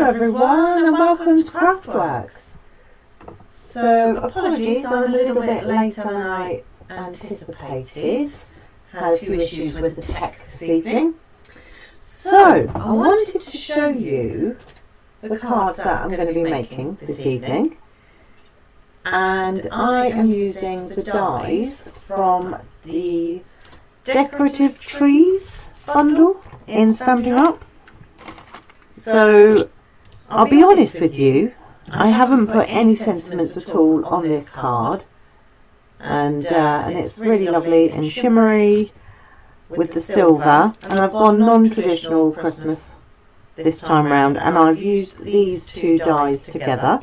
Hello everyone and welcome to Craftworks. So apologies, I'm a little bit later than I anticipated. Had a few issues with the tech this evening. So I wanted to show you the card that I'm going to be making this evening. And I am using the dies from the Decorative Trees bundle in Stampin' Up. So I'll be honest with you, I haven't put any sentiments at all on this card, and it's really lovely and shimmery with the silver, and I've gone non-traditional Christmas this time round, and I've used these two dies together,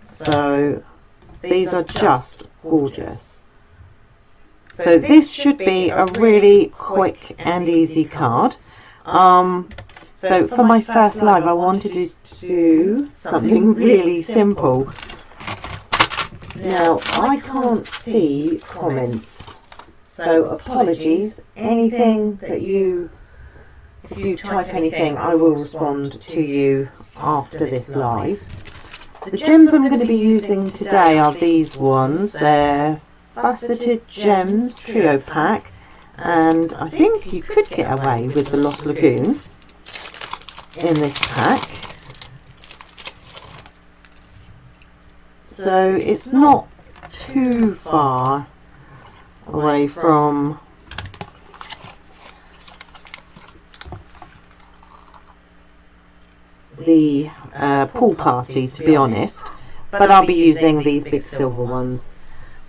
so these are just gorgeous. So this should be a really quick and easy card. So for my first live, I wanted to do something really simple. Now, I can't see comments, so apologies. Anything that if you type anything, I will respond to you after this live. The gems I'm going to be using today are these ones. They're Faceted Gems Trio Pack, and I think you could get away with the Lost Lagoon in this pack. So it's not too far away from the pool party, to be honest, but I'll be using these big silver ones.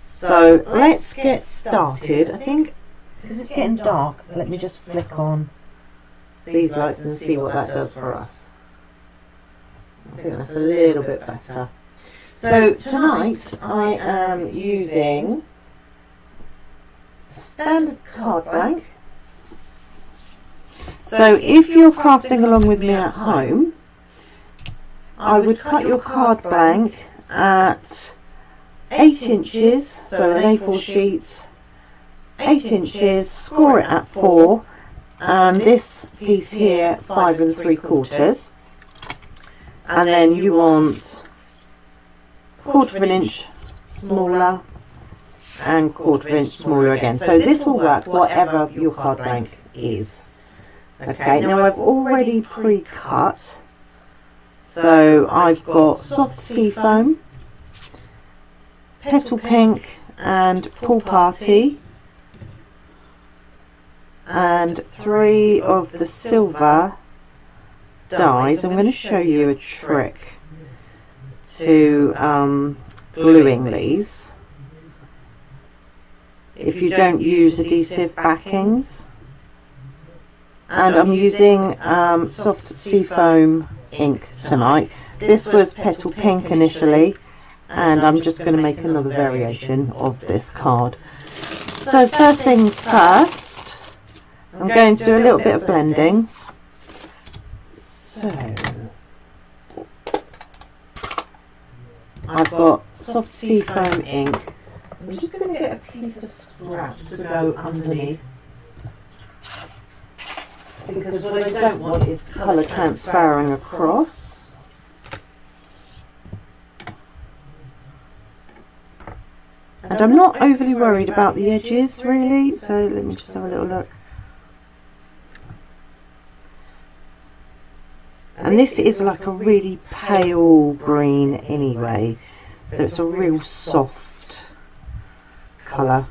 So let's get started. I think because it's getting dark, let me just flick on these lights and see what that does for us. I think that's a little bit better. So tonight I am using a standard card blank. So if you're crafting along with me at home, I would cut your card blank at 8 inches, so an A4 sheet, 8 inches, score it at 4, and this piece here 5 3/4, and then you want 1/4 of an inch smaller and 1/4 inch smaller again. So this will work whatever your card blank is. Okay, now I've already pre-cut, so I've got soft sea foam, petal pink and pool party, and 3 of the silver dies. I'm going to show you a trick to gluing these if you don't use adhesive backings. And I'm using soft sea foam ink tonight. This was petal pink initially, and I'm just going to make another variation of this card. So first things first, I'm going to do a little bit of blending. So I've got soft sea foam ink. I'm just going to get a piece of scrap to go underneath, because what I don't want is colour transferring across. And I'm not overly worried about the edges really, so let me just have a little look. And this is like a really pale green anyway, so it's a real soft colour.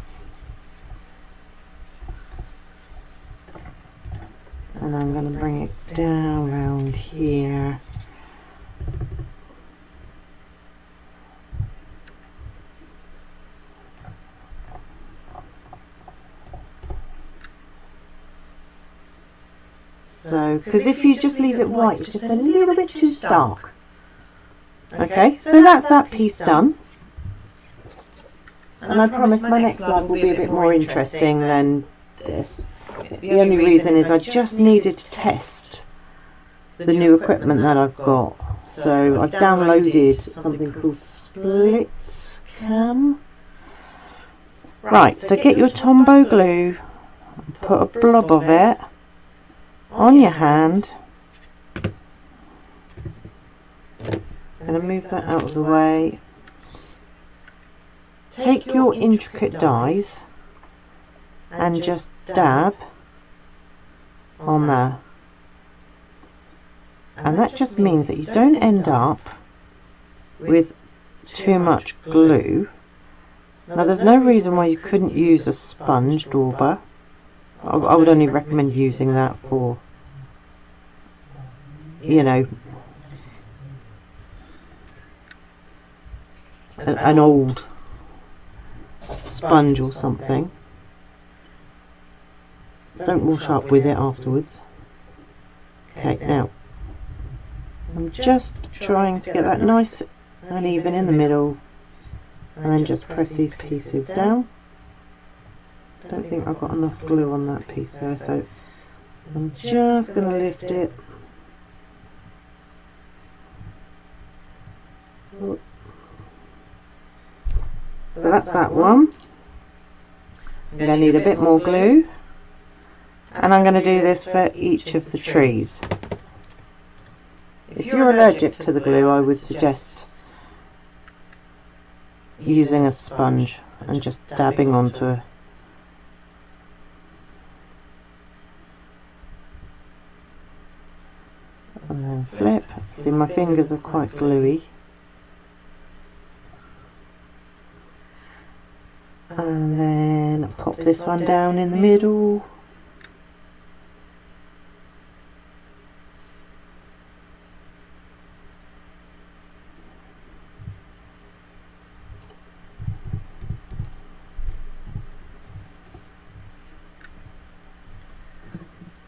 And I'm going to bring it down around here. So, because if you just leave it white, it's just a little bit too stark. Okay, so that's that piece done. And I promise my next live will be a bit more interesting than this. The only reason is I just needed to test the new equipment that I've got. So I've downloaded something called Split Cam. Right, so get your Tombow glue, put a blob of it on your hand, I'm going to move that out of the way. Take your intricate dies and just dab on there. And that just means that you don't end up with too much glue. Now there's no reason why you couldn't use a sponge dauber. I would only recommend using that for, you know, an old sponge or something. Don't wash up with it afterwards. Okay, now I'm just trying to get that nice and even in the middle, and then just press these pieces down. Don't think I've got enough glue on that piece there, so I'm just going to lift it. So that's that one. I'm going to need a bit more glue, and I'm going to do this for each of the trees. If you're allergic to the glue, I would suggest using a sponge and just dabbing onto it. And then flip. See, my fingers are quite gluey. And then pop this one down in the middle.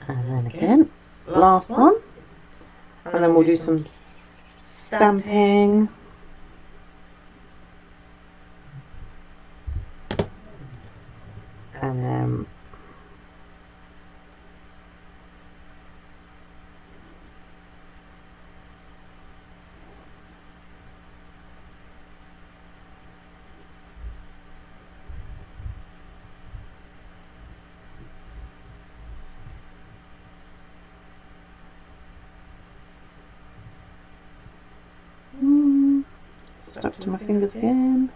And then again, last one. And then we'll do some stamping. And then stuck to my fingers again.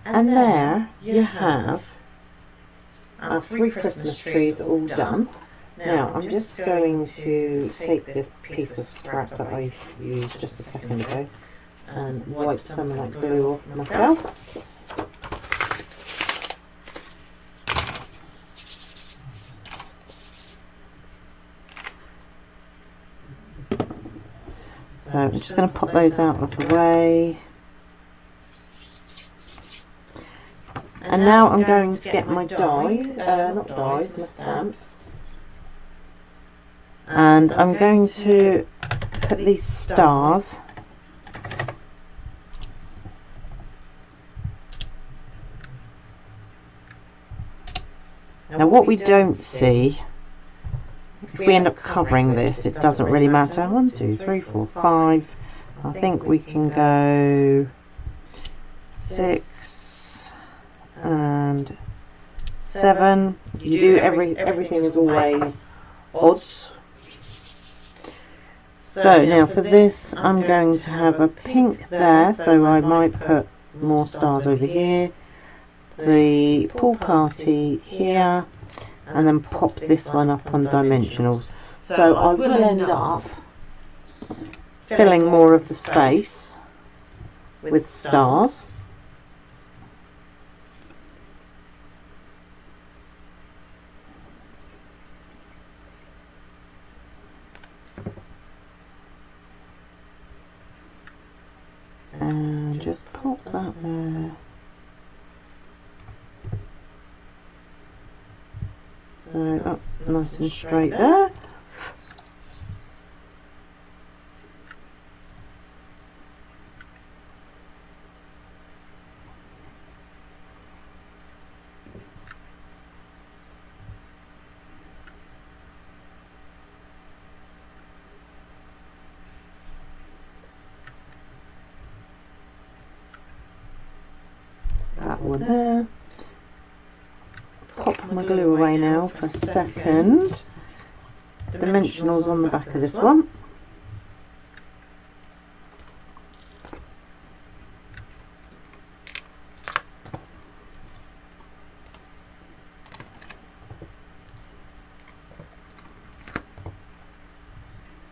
And there you have our 3 Christmas trees all done. Now I'm just going to take this piece of scrap that I used just a second ago and wipe some of that glue off myself. So I'm just going to pop those out of the way. And now I'm going to get my dies, not dies, my stamps. And I'm going to put these stars now what we don't see, if we end up covering this, it doesn't really matter. 1, 2, 3, 4, 5. I think we can go 6 and 7. You do everything is always odds. So now for this I'm going to have a pink there, so I might put more stars over here, the pool party here, and then pop this one up on dimensionals. So I will end up filling more of the space with stars. And just pop that there. So that's nice and straight there. That one there. Pop my glue away now for a second. dimensionals on the back of this one.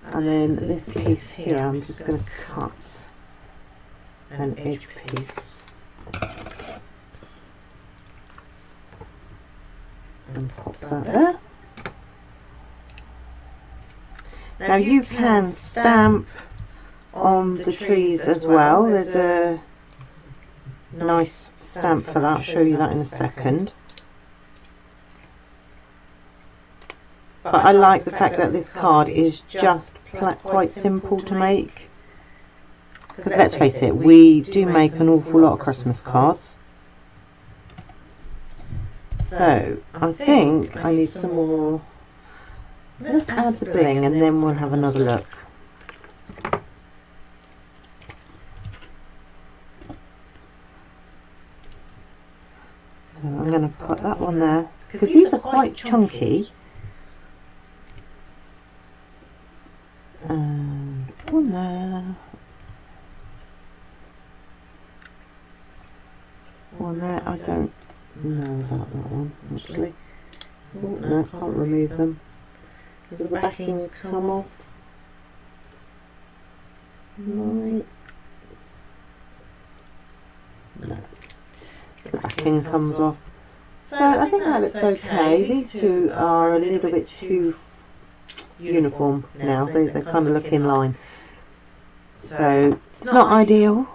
And then this piece here, I'm just going to cut an edge piece and pop that there. Now you can stamp on the trees as well. There's a nice stamp for that. I'll show you that in a second. But I like the fact that this card is just quite simple to make. Because let's face it, we do make an awful lot of Christmas cards. So I think I need some more. Let's add the bling and then we'll have another look. So I'm going to put that one there, because these are quite chunky. And one there. One there. I don't know about that one actually. Oh no, I can't remove them. Because the backings come off. Right. No. The backing comes off. So I think that looks okay. These two are a little bit too uniform now. They kind of look in line. So it's not ideal.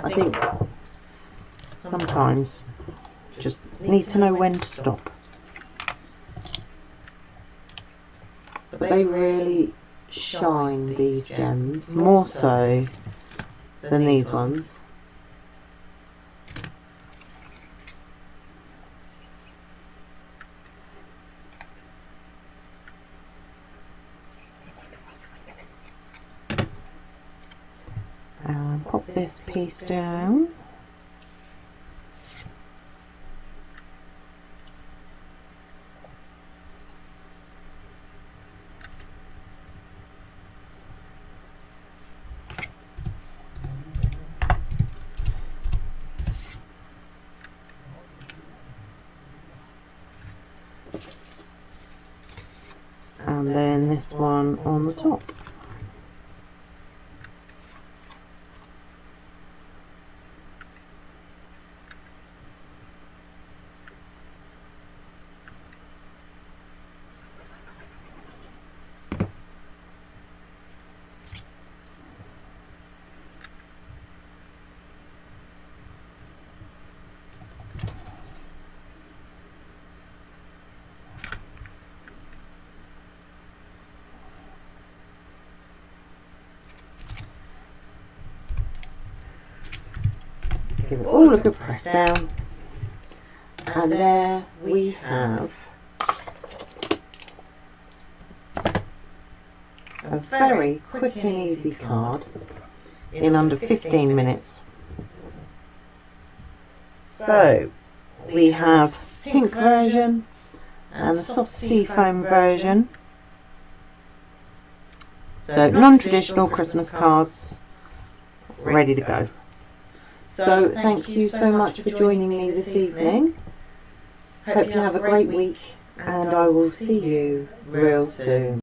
I think sometimes just need to know when to stop. But they really shine, these gems, more so than these ones. And pop this piece down. And then this one on the top. Give it all a good press down, and there we have a very quick and easy card in under 15 minutes. So we have pink version and the soft seafoam version. So non-traditional Christmas cards ready to go. So thank you so much for joining me this evening. Hope you have a great week, and I will see you real soon.